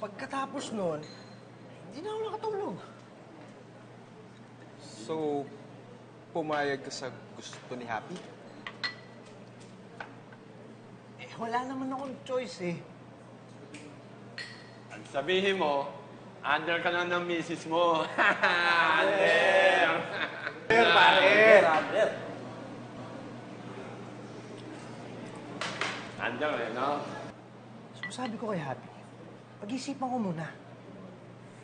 Pagkatapos nun, hindi na ako nakatulog. So, pumayag ka sa gusto ni Happy? Eh, wala naman akong choice eh. Ang sabihin mo, under ka na ng misis mo. Under! Pare! Under eh, no? So sabi ko kay Happy, pag-isipan ko muna.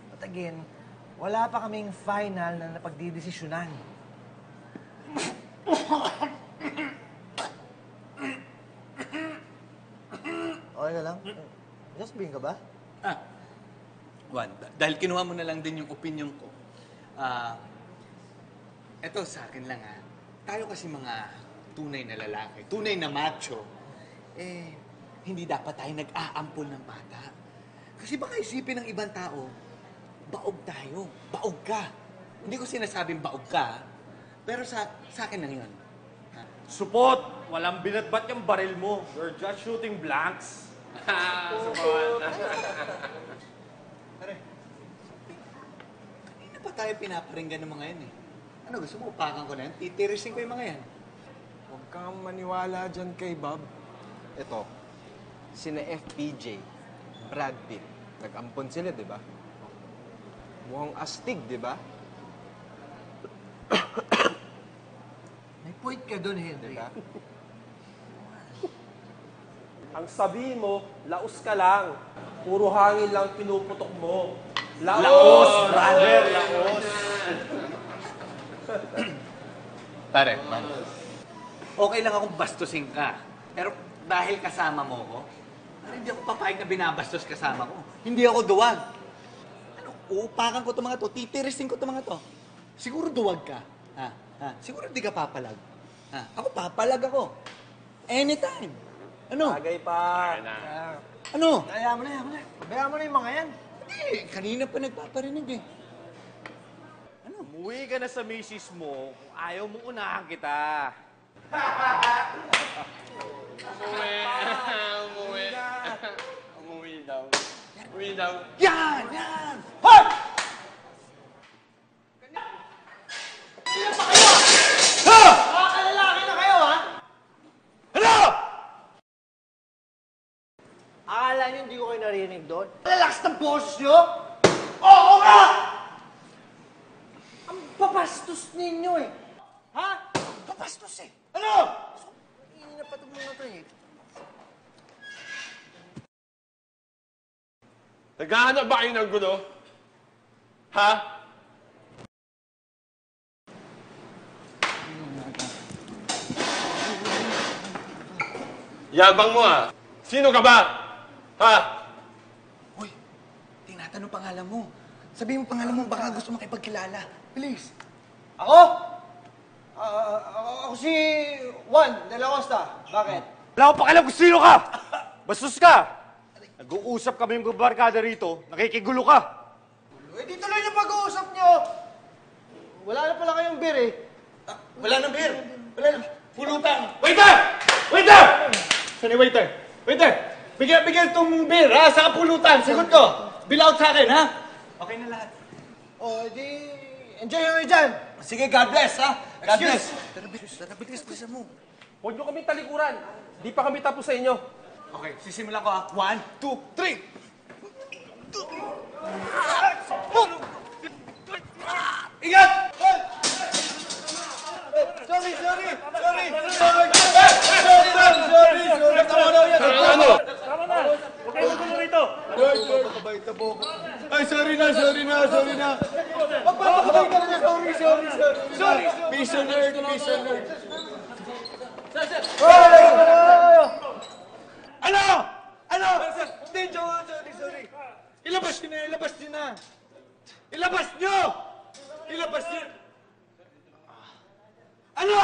But again, wala pa kaming final na napagdidesisyonan. Okay ka lang? Just being ka ba? Juan, dahil kinuha mo na lang din yung opinion ko. Eto sa akin lang tayo kasi mga tunay na lalaki, tunay na macho, hindi dapat tayo nag-aampol ng bata. Kasi baka isipin ng ibang tao, baog tayo, baog ka. Hindi ko sinasabing baog ka, pero sa akin lang yun. Supot! Walang binatbat yung baril mo. You're just shooting blanks. Support. Kanina pa tayo pinaparinggan ng mga yan eh. Ano, gusto mo upakan ko na yan? Titirisin ko yung mga yan. Huwag kang maniwala dyan kay Bob. Ito, sina FPJ, Brad Pitt. Nag-ampon sila, di ba? Mukhang astig, di ba? May point ka doon, Henry. Diba? Ang sabihin mo, laos ka lang. Puro hangin lang pinuputok mo. Laos, brother, laos. Pare, man. Okay lang akong bastusin ka. Pero dahil kasama mo ko, hindi ako papayag na binabastos kasama ko. Hindi ako duwag. Ano, uupakan ko itong mga to, titirisin ko itong mga to. Siguro duwag ka. Siguro di ka papalag. Ako papalag ako. Anytime. Ano? Bagay pa. Ano? Kaya mo na, Bayaan mo na yung mga yan. Hindi, kanina pa nagpaparinig eh. Umuwi ka na sa misis mo kung ayaw mo unahan kita. Umuwi daw. Umuwi daw. Yan! Yan! Hoy! Makakalalaki na kayo, ha? Hello! Akala niyo hindi ko kayo narinig doon? Lalakas ng boses niyo? Oo nga! Ang babastos ninyo eh. Ha? Babastos eh. Ano? Hindi na patog na to eh. Naghahanap ba kayo ng gulo? Ha? Yabang mo ah. Sino ka ba? Ha? Uy, tinatanong pangalan mo. Sabihin mo pangalan mo, baka gusto makipagkilala. Please. Ako? Ako si Juan de la Costa. Bakit? Wala ko pakialam kung sino ka! Bastos ka! Nag-uusap kami yung barkada rito, nakikigulo ka! Eh, di tuloy yung pag-uusap nyo. Wala na pala kayong beer eh. Wala nang beer. Wala nang pulutan. Waiter! Waiter! Saan yung waiter? Waiter! Bigyan itong beer, ha? Sa pulutan, sagot ko! Bill out sa akin, ha? Okay na lahat. O, di... Enjoy nyo dyan. Sige, God bless, ha? God bless. Excuse. Tara, bilis mo. Huwag nyo kami talikuran. Di pa kami tapos sa inyo. Okay, sisimulan ko, ha? 1, 2, 3. Ingat! Sorry. Ano? Tama na! Huwag kayo magulo rito! Ay, sorry na. Magpapakabay ka na. Sorry. Peace on earth. Ano? Hindi, sorry. Ilabas nyo! Ano?